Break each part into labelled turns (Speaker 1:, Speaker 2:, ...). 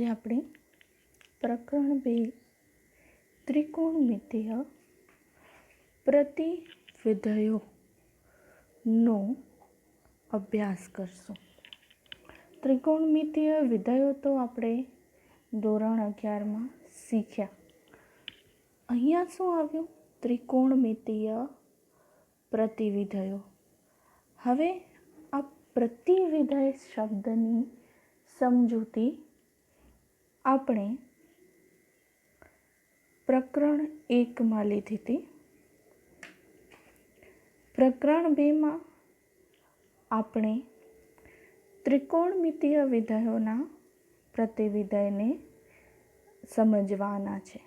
Speaker 1: આપણે પ્રકરણ 2 ત્રિકોણમિતીય પ્રતિવિધયોનો અભ્યાસ કરશું. ત્રિકોણમિતીય વિધયો તો આપણે ધોરણ 11માં શીખ્યા. અહીંયા શું આવ્યું? ત્રિકોણમિતીય પ્રતિવિધયો. હવે આ પ્રતિવિધય શબ્દની સમજૂતી આપણે પ્રકરણ 1માં લીધી હતી. પ્રકરણ 2માં આપણે ત્રિકોણમિતીય વિધયોના પ્રતિવિધયને સમજવાના છે.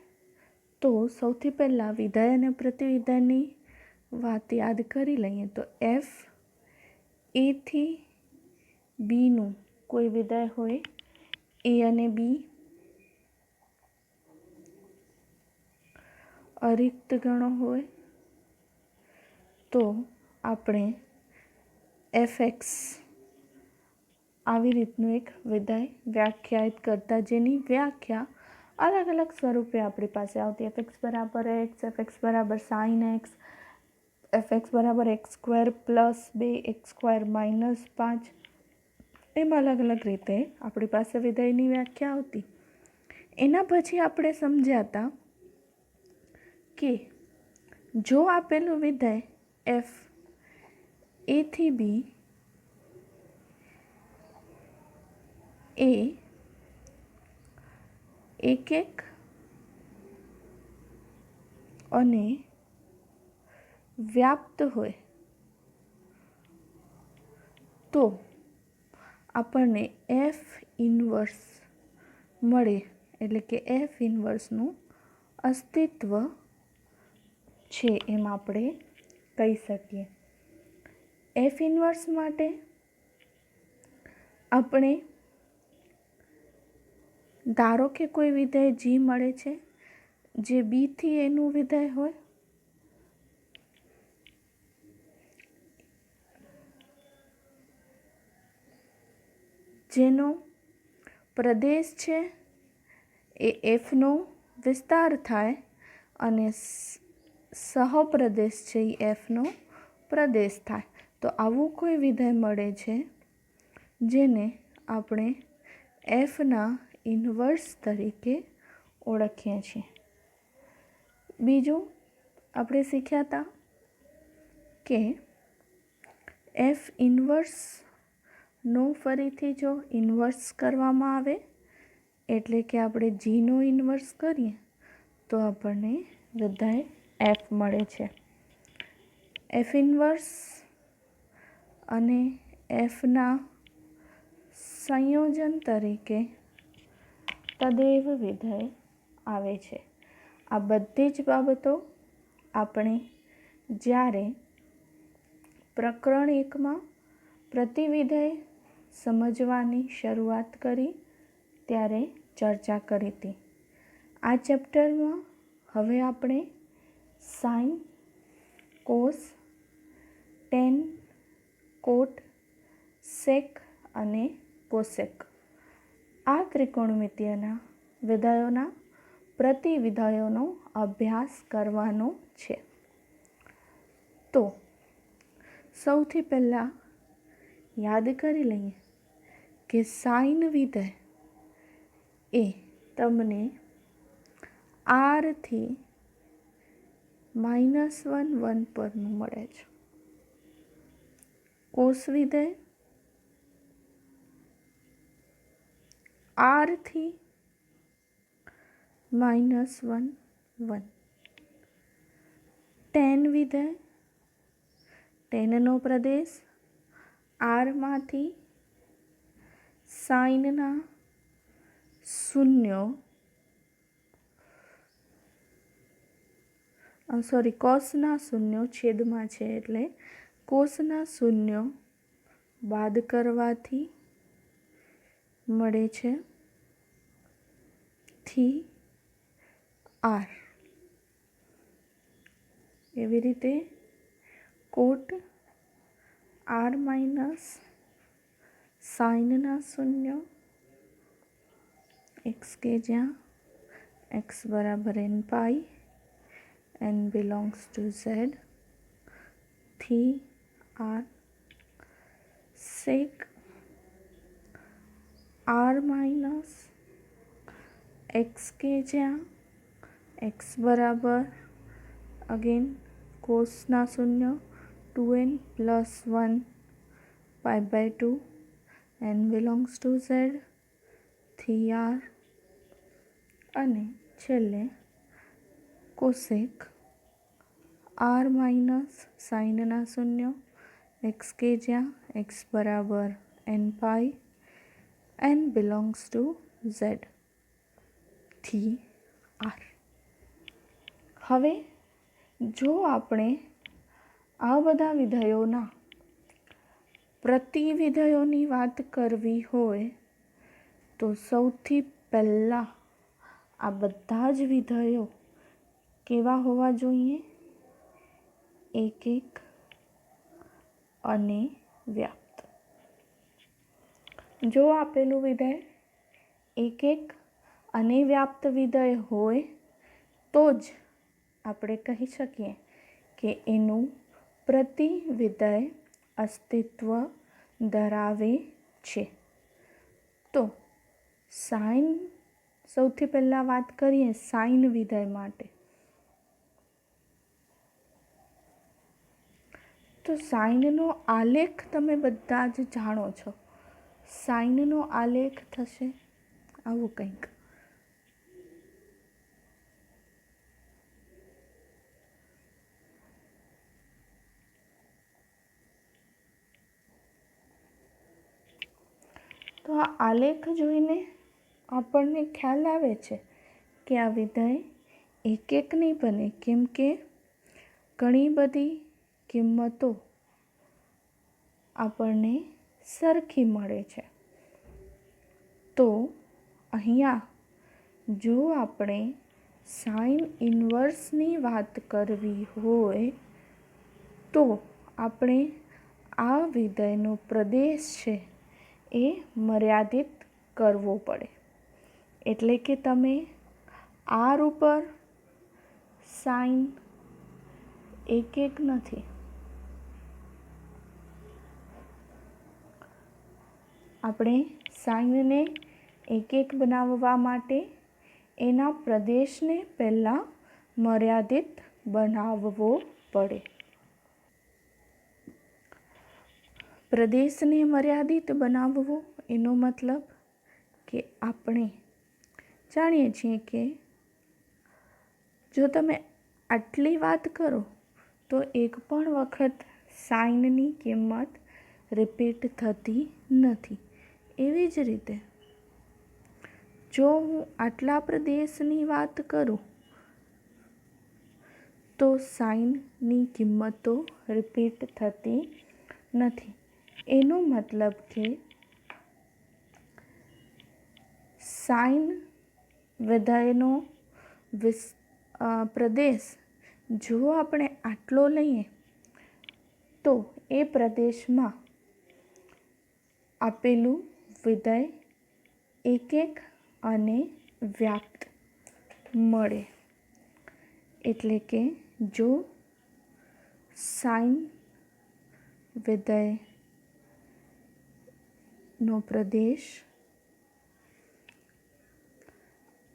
Speaker 1: તો સૌથી પહેલાં વિધેય અને પ્રતિવિધયની વાત યાદ કરી લઈએ. તો એફ એથી બીનું કોઈ વિધેય હોય, એ અને બી અરિક્ત ગણો હોય તો આપણે એફએક્સ આવી રીતનું એક વિધેય વ્યાખ્યાયિત કરતા, જેની વ્યાખ્યા અલગ અલગ સ્વરૂપે આપણી પાસે આવતી. એફએક્સ બરાબર એક્સ, એફએક્સ બરાબર સાઇન એક્સ, એફએક્સ બરાબર x square plus 2 x square minus 5, એમ અલગ અલગ રીતે આપણી પાસે વિધેયની વ્યાખ્યા આવતી. એના પછી આપણે સમજ્યા હતા કે જો આપેલું વિધેય એફ એથી બી એ એક અને વ્યાપ્ત હોય તો આપણને એફ ઇન્વર્સ મળે, એટલે કે એફ ઇન્વર્સનું અસ્તિત્વ છે એમ આપણે કહી શકીએ. એફ ઇન્વર્સ માટે આપણે ધારો કે કોઈ વિધેય જી મળે છે જે બીથી એનું વિધેય હોય, જેનો પ્રદેશ છે એ એફનો વિસ્તાર થાય અને સહપ્રદેશ છે એ એફનો પ્રદેશ થાય. તો આવું કોઈ વિધેય મળે છે જેને આપણે એફના ઇન્વર્સ તરીકે ઓળખીએ છીએ. બીજું આપણે શીખ્યા હતા કે એફ ઇન્વર્સનો ફરીથી જો ઇન્વર્સ કરવામાં આવે, એટલે કે આપણે જીનો ઇન્વર્સ કરીએ તો આપણને વિધેય એફ મળે છે. એફ ઇન્વર્સ અને એફના સંયોજન તરીકે તદેવ વિધેય આવે છે. આ બધી જ બાબતો આપણે જ્યારે પ્રકરણ 1માં પ્રતિવિધેય સમજવાની શરૂઆત કરી ત્યારે ચર્ચા કરી હતી. આ ચેપ્ટરમાં હવે આપણે સાઇન, કોસ, ટેન, કોટ, સેક અને કોસેક આ ત્રિકોણમિતીયના વિધયોના પ્રતિવિધયોનો અભ્યાસ કરવાનો છે. તો સૌથી પહેલાં યાદ કરી લઈએ કે સાઇન વિધેય એ તમને આરથી -1 પરનું મળે છે. કોસ વિધેય આરથી -1, ટેન વિધેય ટેનનો પ્રદેશ આરમાંથી સાઇનના શૂન્યો કોસના શૂન્યો છેદમાં છે, એટલે કોસના શૂન્યો બાદ કરવાથી મળે છે થી આર. એવી રીતે કોટ આર માઇનસ સાઇનના શૂન્યો एक्स के જ્યાં एक्स बराबर n pi n belongs to Z थी R sec R minus x k જ્યાં एक्स बराबर अगेन कोसना शून्य 2n + 1 π/2 n belongs to z थी आर અને છેલ્લે કોસેક આર માઇનસ સાઇનના શૂન્ય એક્સ કે જ્યાં એક્સ બરાબર n pi n belongs to Z થી આર. હવે જો આપણે આ બધા વિધેયોના પ્રતિવિધેયોની વાત કરવી હોય તો સૌથી પહેલાં આ બધા જ વિધેયો કેવા હોવા જોઈએ? એક એક અને વ્યાપ્ત. જો આપેલું વિધેય એક એક અને વ્યાપ્ત વિધેય હોય તો જ આપણે કહી શકીએ કે એનું પ્રતિવિધેય અસ્તિત્વ ધરાવે છે. તો સાઇન સૌથી પહેલાં વાત કરીએ સાઇન વિધેય માટે. તો સાઇનનો આલેખ તમે બધા જ જાણો છો. સાઇનનો આલેખ થશે આવું કંઈક. તો આ આલેખ જોઈને આપણને ખ્યાલ આવે છે કે આ વિધેય એક એક નહીં બને, કેમ કે ઘણી બધી કિંમતો આપણને સરખી મળે છે. તો અહીંયા જો આપણે સાઇન ઇન્વર્સની વાત કરવી હોય તો આપણે આ વિધેયનો પ્રદેશ છે એ મર્યાદિત કરવો પડે. એટલે કે તમે આર ઉપર સાઇન એક એક નથી, આપણે સાઇનને એક એક બનાવવા માટે એના પ્રદેશને પહેલાં મર્યાદિત બનાવવો પડે. પ્રદેશને મર્યાદિત બનાવવો એનો મતલબ કે આપણે જાણીએ છીએ કે જો તમે આટલી વાત કરો તો એક પણ વખત સાઇનની કિંમત રિપીટ થતી નથી. એવી જ રીતે જો હું આટલા પ્રદેશની વાત કરું તો સાઇનની કિંમતો રિપીટ થતી નથી. એનો મતલબ કે સાઇન વિધેયનો પ્રદેશ જો આપણે આટલો લઈએ તો એ પ્રદેશમાં આપેલું વિધેય એક એક અને વ્યાપ્ત મળે. એટલે કે જો સાઇન વિધેયનો પ્રદેશ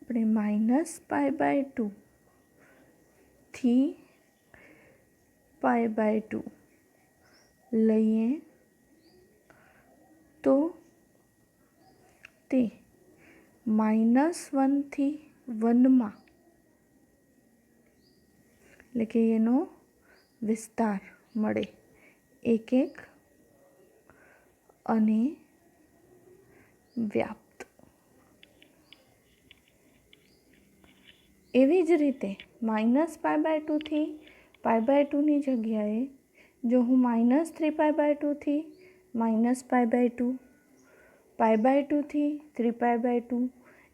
Speaker 1: આપણે -π/2 થી π/2 લઈએ તો તે -1 થી 1 એટલે કે એનો વિસ્તાર મળે એક એક અને વ્યાપ્ત. એવી જ રીતે -π/2 થી π/2ની જગ્યાએ જો હું -3π/2 થી -π/2 π/2 થી 3π/2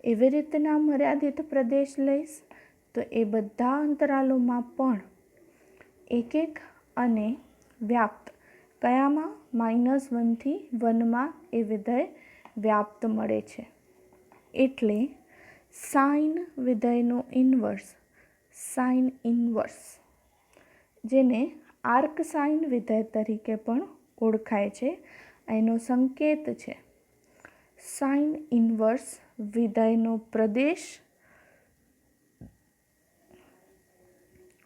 Speaker 1: એવી રીતના મર્યાદિત પ્રદેશ લઈશ તો એ બધા અંતરાલોમાં પણ એક એક અને વ્યાપ્ત કયામાં -1 થી 1 એ વિધેય વ્યાપ્ત મળે છે. એટલે સાઇન વિધેયનો ઇન્વર્સ, સાઇન ઇન્વર્સ, જેને આર્ક સાઇન વિધેય તરીકે પણ ઓળખાય છે, એનો સંકેત છે. સાઇન ઇન્વર્સ વિધેયનો પ્રદેશ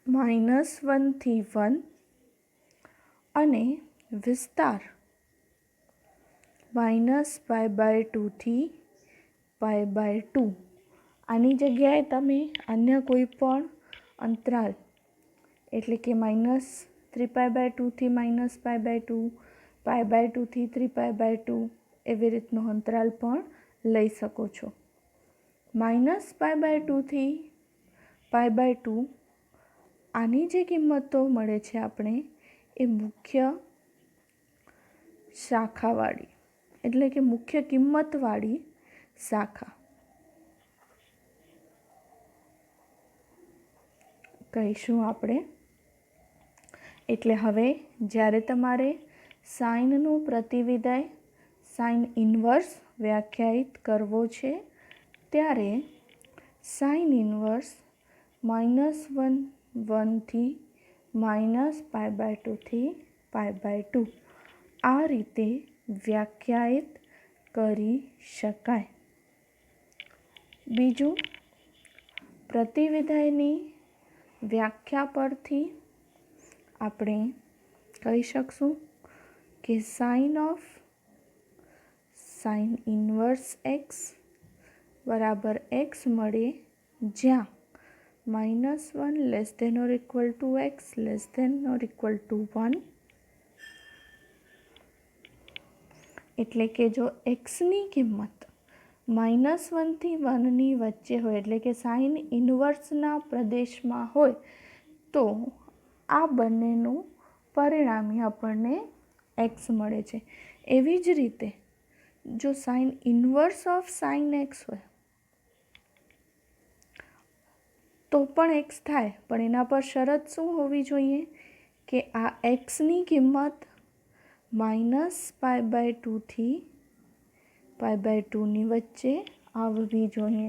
Speaker 1: -1 થી 1 અને વિસ્તાર -π/2 થી π/2. આની જગ્યાએ તમે અન્ય કોઈ પણ અંતરાલ એટલે કે -3π/2 થી -π/2, π/2 થી 3π/2 એવી રીતનો અંતરાલ પણ લઈ શકો છો. -π/2 થી π/2 આની જે કિંમતો મળે છે આપણે એ મુખ્ય શાખાવાળી એટલે કે મુખ્ય કિંમતવાળી શાખા કહીશું આપણે. એટલે હવે જ્યારે તમારે સાઇનનું પ્રતિવિધેય સાઇન ઇન્વર્સ વ્યાખ્યાયિત કરવો છે ત્યારે સાઇન ઇન્વર્સ -1 થી -π/2 થી π/2 આ રીતે વ્યાખ્યાયિત કરી શકાય. બીજું, પ્રતિવિધેયની વ્યાખ્યા પરથી આપણે કહી શકશું કે સાઇન ઇન્વર્સ એક્સ બરાબર એક્સ મળે જ્યાં -1 ≤ x ≤ 1. એટલે કે જો એક્સની કિંમત -1 થી 1ની વચ્ચે હોય એટલે કે સાઇન ઇન્વર્સના પ્રદેશમાં હોય તો આ બંનેનું પરિણામી આપણને એક્સ મળે છે. એવી જ રીતે જો sine inverse of sine x હોય તો પણ એક્સ થાય, પણ એના પર શરત શું હોવી જોઈએ કે આ એક્સની કિંમત -π/2 થી π/2ની વચ્ચે આવવી જોઈએ.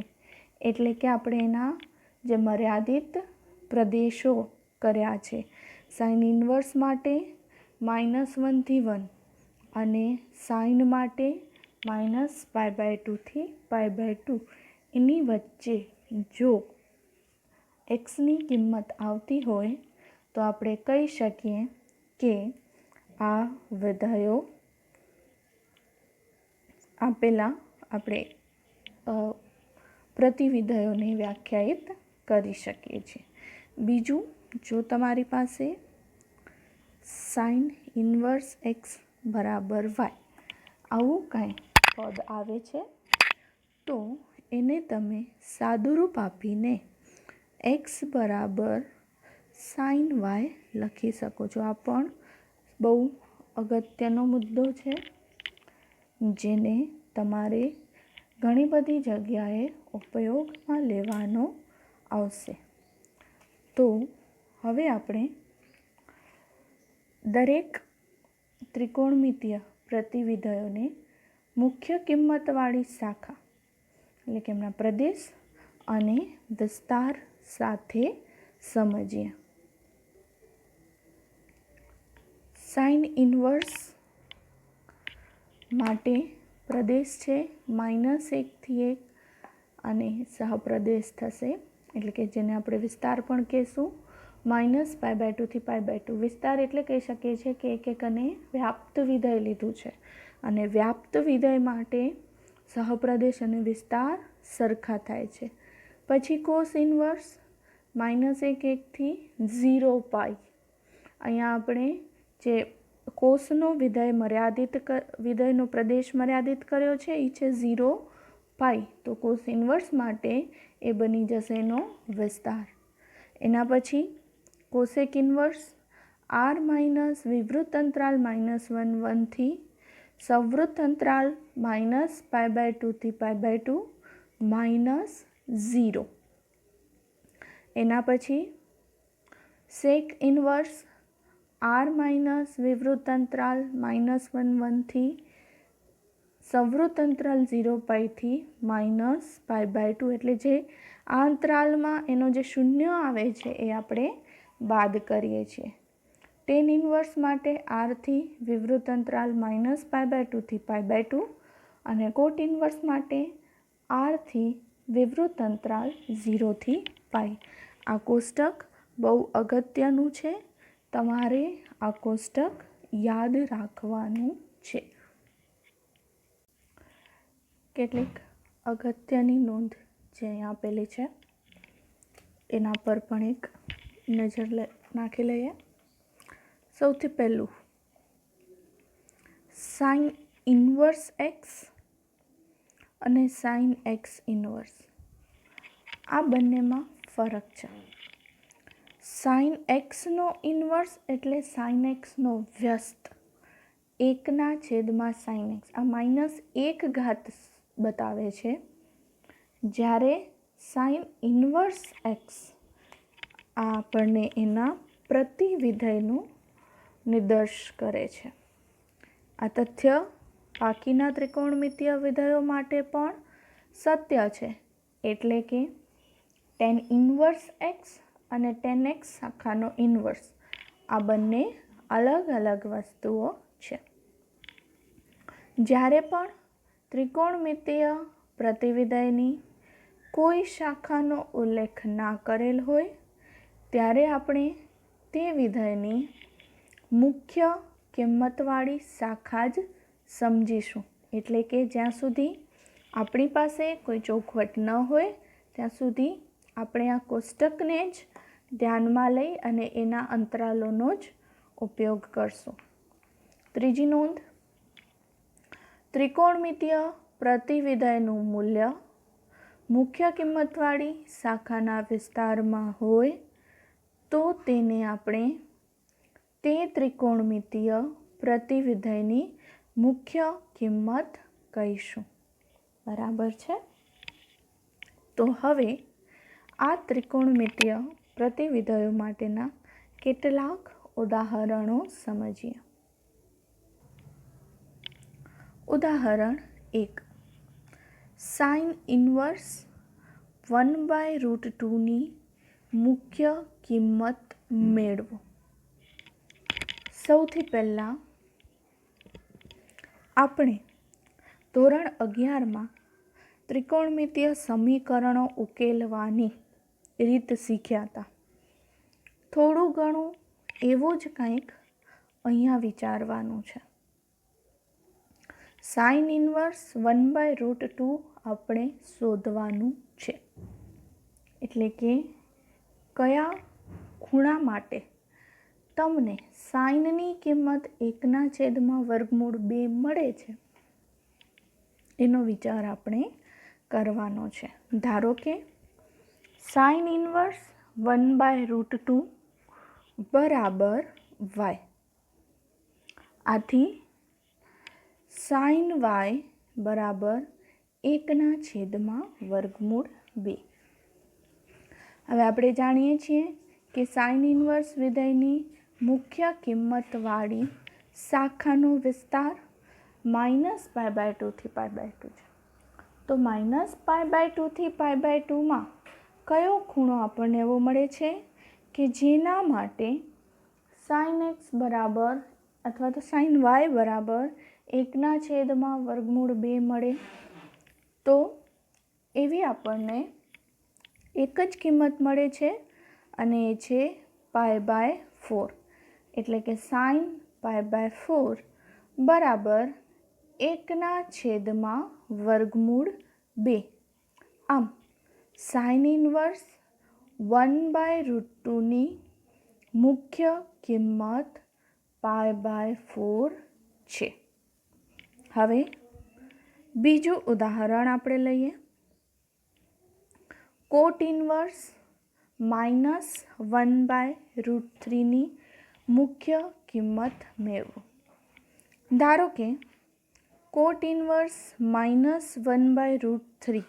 Speaker 1: એટલે કે આપણે એના જે મર્યાદિત પ્રદેશો કર્યા છે સાઇન ઇન્વર્સ માટે -1 થી 1 અને સાઇન માટે -π/2 થી π/2 એની વચ્ચે જો એક્સની કિંમત આવતી હોય તો આપણે કહી શકીએ કે આ વિધેયો આપેલા આપણે પ્રતિવિધેયોને વ્યાખ્યાયિત કરી શકીએ છીએ. બીજું, જો તમારી પાસે સાઇન ઇન્વર્સ એક્સ બરાબર વાય આવું કાંઈ પદ આવે છે તો એને તમે સાદુરૂપ આપીને એક્સ બરાબર સાઇન વાય લખી શકો છો. આ પણ બહુ અગત્યનો મુદ્દો છે જેને તમારે ઘણી બધી જગ્યાએ ઉપયોગમાં લેવાનો આવશે. તો હવે આપણે દરેક ત્રિકોણમિતીય પ્રતિવિધેયોને મુખ્ય કિંમતવાળી શાખા એટલે કે એમના પ્રદેશ અને વિસ્તાર સાથે સમજીએ. સાઇન ઇન્વર્સ માટે પ્રદેશ છે -1 થી 1 અને સહપ્રદેશ થશે એટલે કે જેને આપણે વિસ્તાર પણ કહીશું -π/2 થી π/2. વિસ્તાર એટલે કહી શકીએ છીએ કે એક અને વ્યાપ્ત વિધેય લીધું છે અને વ્યાપ્ત વિધેય માટે સહપ્રદેશ અને વિસ્તાર સરખા થાય છે. પછી કોસ ઇન્વર્સ -1 થી 0π. અહીંયા આપણે જે કોસનો વિધેયનો પ્રદેશ મર્યાદિત કર્યો છે એ છે 0π. તો કોસ ઇન્વર્સ માટે એ બની જશે એનો વિસ્તાર. એના પછી કોસેક ઇન્વર્સ r - વિવૃત અંતરાલ -1 થી સંવૃત અંતરાલ -π/2 થી π/2 -0. એના પછી સેક ઇન્વર્સ r - વિવૃત અંતરાલ -1 થી સંવૃત અંતરાલ 0 પાઈથી -π/2 એટલે જે આ અંતરાલમાં એનો જે શૂન્ય આવે છે એ આપણે બાદ કરીએ છીએ. ટેન ઇન્વર્સ માટે આરથી વિવૃત અંતરાલ -π/2 થી π/2 અને કોટ ઇન્વર્સ માટે આરથી વિવૃત અંતરાલ 0 થી π. આ કોષ્ટક બહુ અગત્યનું છે, તમારે આ કોષ્ટક યાદ રાખવાનું છે. કેટલીક અગત્યની નોંધ જે અહીં આપેલી છે એના પર પણ એક નજર નાખી લઈએ. સૌથી પહેલું, સાઇન ઇન્વર્સ એક્સ અને સાઇન એક્સ ઇન્વર્સ, આ બંનેમાં ફરક છે. સાઇન એક્સનો ઇન્વર્સ એટલે સાઇન એક્સનો વ્યસ્ત, 1/sin x, આ -1 બતાવે છે. જ્યારે સાઇન ઇન્વર્સ એક્સ આ આપણને એના પ્રતિવિધેયનું નિર્દેશ કરે છે. આ તથ્ય બાકીના ત્રિકોણમિતીય વિધેયો માટે પણ સત્ય છે. એટલે કે tan ઇન્વર્સ એક્સ અને tan x શાખાનો ઇન્વર્સ આ બંને અલગ અલગ વસ્તુઓ છે. જ્યારે પણ ત્રિકોણમિતીય પ્રતિવિધેયની કોઈ શાખાનો ઉલ્લેખ ના કરેલ હોય ત્યારે આપણે તે વિધેયની મુખ્ય કિંમતવાળી શાખા જ સમજીશું. એટલે કે જ્યાં સુધી આપણી પાસે કોઈ ચોખવટ ન હોય ત્યાં સુધી આપણે આ કોષ્ટકને જ ધ્યાનમાં લઈ અને એના અંતરાલોનો જ ઉપયોગ કરશું. ત્રીજી નોંધ, ત્રિકોણમિતીય પ્રતિવિધેયનું મૂલ્ય મુખ્ય કિંમતવાળી શાખાના વિસ્તારમાં હોય તો તેને આપણે તે ત્રિકોણમિતીય પ્રતિવિધેયની મુખ્ય કિંમત કહીશું. બરાબર છે? તો હવે આ ત્રિકોણમિતીય પ્રતિવિધેયો માટેના કેટલાક ઉદાહરણો સમજીએ. ઉદાહરણ 1, સાઇન ઇન્વર્સ 1/√2 ની મુખ્ય કિંમત મેળવો. સૌથી પહેલાં આપણે ધોરણ 11માં ત્રિકોણમિતીય સમીકરણો ઉકેલવાની રીત શીખ્યા હતા. થોડું ઘણું એવું જ કંઈક અહીંયા વિચારવાનું છે. સાઇન ઇન્વર્સ 1/√2 આપણે શોધવાનું છે. એટલે કે કયા ખૂણા માટે તમને સાઇનની કિંમત 1/2 મળે છે એનો વિચાર આપણે કરવાનો છે. ધારો કે સાઇન ઇન્વર્સ 1/√2 બરાબર y. આથી સાઇન y બરાબર 1/2. હવે આપણે જાણીએ છીએ કે સાઇન ઇન્વર્સ વિધેયની મુખ્ય કિંમતવાળી શાખાનો વિસ્તાર -π/2 થી π/2 છે. તો -π/2 થી π/2માં કયો ખૂણો આપણને એવો મળે છે કે જેના માટે સાઇન x બરાબર અથવા તો સાઇન y બરાબર 1/2 મળે. તો એવી આપણને એક જ કિંમત મળે છે અને એ છે π/4. એટલે કે સાઇન π/4 બરાબર 1/2. આમ સાઇન ઇન્વર્સ 1/√2 ની મુખ્ય કિંમત π/4 છે. હવે બીજું ઉદાહરણ આપણે લઈએ. કોટ ઇન્વર્સ -1/√3 ની મુખ્ય કિંમત મેળવો. ધારો કે કોટ ઇન્વર્સ -1/√3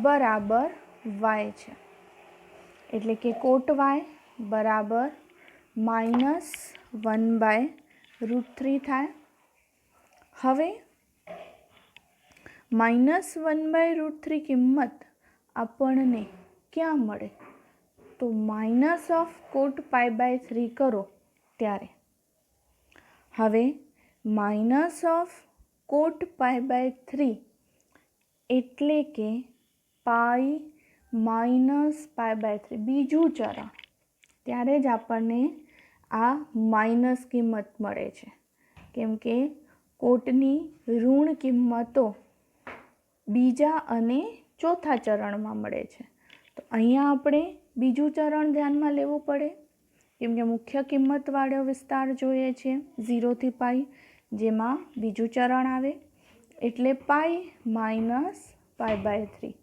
Speaker 1: બરાબર y છે. એટલે કે કોટ y બરાબર -1/√3 થાય. હવે -1/√3 કિંમત આપણને ક્યાં મળે? તો માઇનસ ઓફ કોટ π/3 કરો ત્યારે. હવે માઇનસ ઓફ કોટ π/3 એટલે કે પાઈ માઇનસ π/3 બીજું ચરણ, ત્યારે જ આપણને આ માઇનસ કિંમત મળે છે, કેમ કે કોટની ઋણ કિંમતો બીજા અને ચોથા ચરણમાં મળે છે. તો અહીંયા આપણે બીજું ચરણ ધ્યાનમાં લેવું પડે, કેમ કે મુખ્ય કિંમતવાળો વિસ્તાર જોઈએ છે 0 થી પાઈ, જેમાં બીજું ચરણ આવે એટલે પાઈ માઇનસ π/3.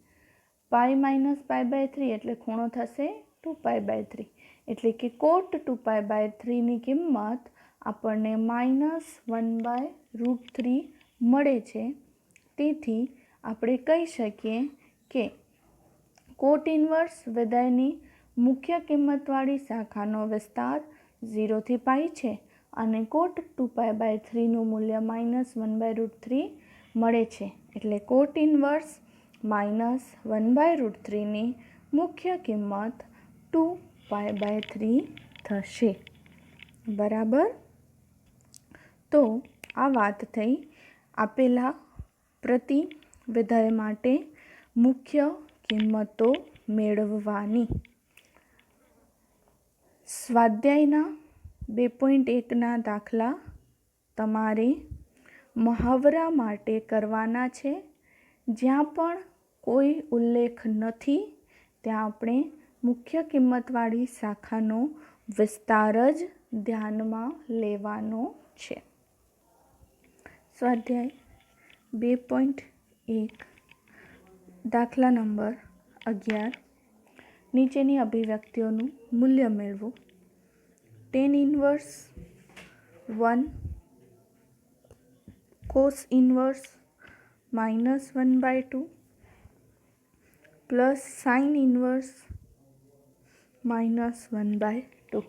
Speaker 1: પાઈ માઇનસ π/3 એટલે ખૂણો થશે 2π/3, એટલે કે કોટ 2π/3 ની કિંમત આપણને -1/√3 મળે છે. તેથી આપણે કહી શકીએ કે કોટ ઇન્વર્સ વિધેયની મુખ્ય કિંમતવાળી શાખાનો વિસ્તાર 0 થી પાઈ છે અને કોટ 2π/3નું મૂલ્ય -1/√3 મળે છે. એટલે કોટ ઇન્વર્સ -1/√3 ની મુખ્ય કિંમત 2π/3 થશે. બરાબર. તો આ વાત થઈ આપેલા પ્રતિ વિધેય માટે મુખ્ય કિંમતો મેળવવાની. સ્વાધ્યાયના 2.1ના દાખલા તમારે મહાવરા માટે કરવાના છે. જ્યાં પણ કોઈ ઉલ્લેખ નથી ત્યાં આપણે મુખ્ય કિંમતવાળી શાખાનો વિસ્તાર જ ધ્યાનમાં લેવાનો છે. સ્વાધ્યાય 2.1 દાખલા નંબર 11. નીચેની અભિવ્યક્તિઓનું મૂલ્ય મેળવો. tan inverse 1 cos inverse -1/2 plus sin inverse -1/2.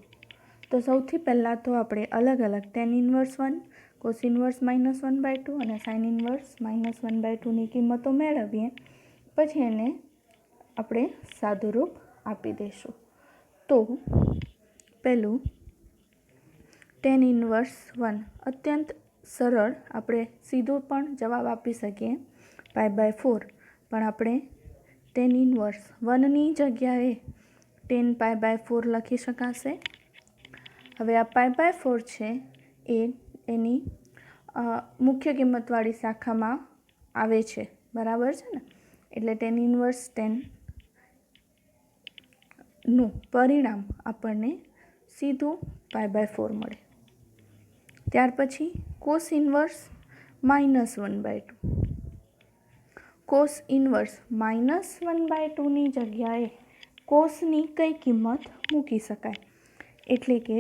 Speaker 1: તો સૌથી પહેલાં તો આપણે અલગ અલગ tan ઇન્વર્સ 1, cos ઇન્વર્સ -1/2 અને sin ઇન્વર્સ -1/2ની કિંમતો મેળવીએ, પછી એને આપણે સાદુરૂપ આપી દઈશું. તો પહેલું tan ઇન્વર્સ 1 અત્યંત સરળ, આપણે સીધો પણ જવાબ આપી શકીએ π/4, પણ આપણે tan ઇન્વર્સ 1ની જગ્યાએ tan π/4 લખી શકાશે. હવે આ π/4 છે એ એની મુખ્ય કિંમતવાળી શાખામાં આવે છે, બરાબર છે ને, એટલે tan ઇન્વર્સ 10નું પરિણામ આપણને સીધું π/4 મળે. ત્યાર પછી cos ઇન્વર્સ -1/2. cos ઇન્વર્સ -1/2ની જગ્યાએ કોસની કઈ કિંમત મૂકી શકાય? એટલે કે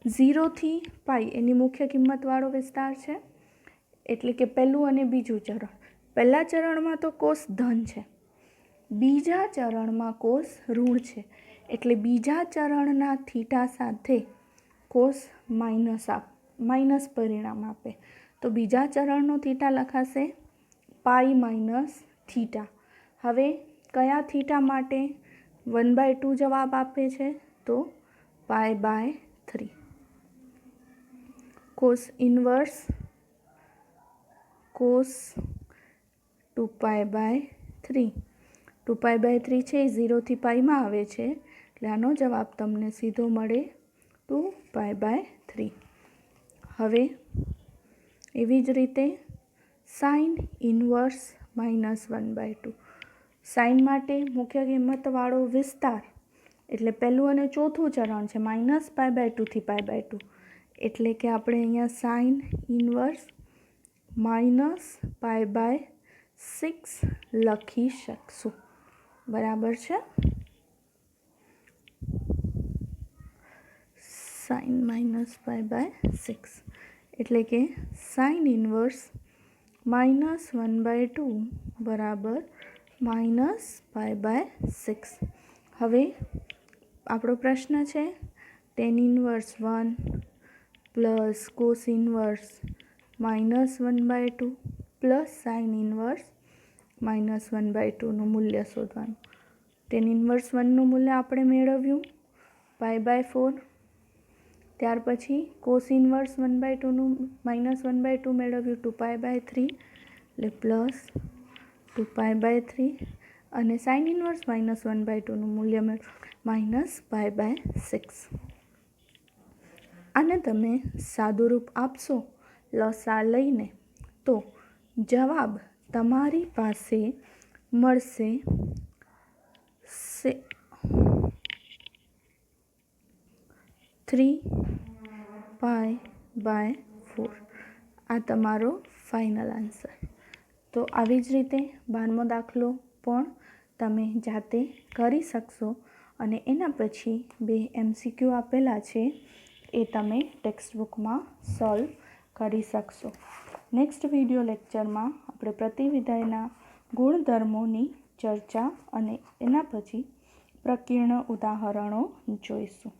Speaker 1: 0 થી પાઈ એની મુખ્ય કિંમતવાળો વિસ્તાર છે, એટલે કે પહેલું અને બીજું ચરણ. પહેલા ચરણમાં તો કોસ ધન છે, બીજા ચરણમાં કોસ ઋણ છે, એટલે બીજા ચરણના થીટા સાથે કોસ માઇનસ પરિણામ આપે. તો બીજા ચરણનો થીટા લખાશે પાઈ માઇનસ થીટા. હવે કયા થીટા માટે 1/2 જવાબ આપે છે? તો π/3. cos inverse cos 2π/3. 2π/3 છે એ 0 થી પાઈમાં આવે છે, એટલે આનો જવાબ તમને સીધો મળે 2π/3. હવે એવી જ રીતે sin ઇન્વર્સ -1/2. સાઇન માટે મુખ્ય કિંમતવાળો વિસ્તાર એટલે પહેલું અને ચોથું ચરણ છે -π/2 થી π/2, એટલે કે આપણે અહીંયા sin ઇન્વર્સ -π/6 લખી શકશું. બરાબર છે. sin -π/6 એટલે કે sin ઇન્વર્સ -1/2 બરાબર -π/6. હવે આપણો પ્રશ્ન છે tan inverse 1 plus cos inverse -1/2 plus sine inverse -1/2નું મૂલ્ય શોધવાનું. ટેન ઇન્વર્સ 1નું મૂલ્ય આપણે મેળવ્યું π/4. ત્યાર પછી કોસ ઇન્વર્સ 1/2નું -1/2 મેળવ્યું 2π/3 એટલે પ્લસ 2π/3 અને સાઇન ઇન્વર્સ -1/2નું મૂલ્ય મેળવ્યું -π/6. આને તમે સાદુરૂપ આપશો લસા લઈને તો જવાબ તમારી પાસે મળશે 3π/4. આ તમારો ફાઇનલ આન્સર. તો આવી જ રીતે 12મો દાખલો પણ તમે જાતે કરી શકશો અને એના પછી 2 MCQ આપેલા છે એ તમે ટેક્સ્ટ બુકમાં સોલ્વ કરી શકશો. નેક્સ્ટ વિડીયો લેક્ચરમાં આપણે પ્રતિવિધાયના ગુણધર્મોની ચર્ચા અને એના પછી પ્રકીર્ણ ઉદાહરણો જોઈશું.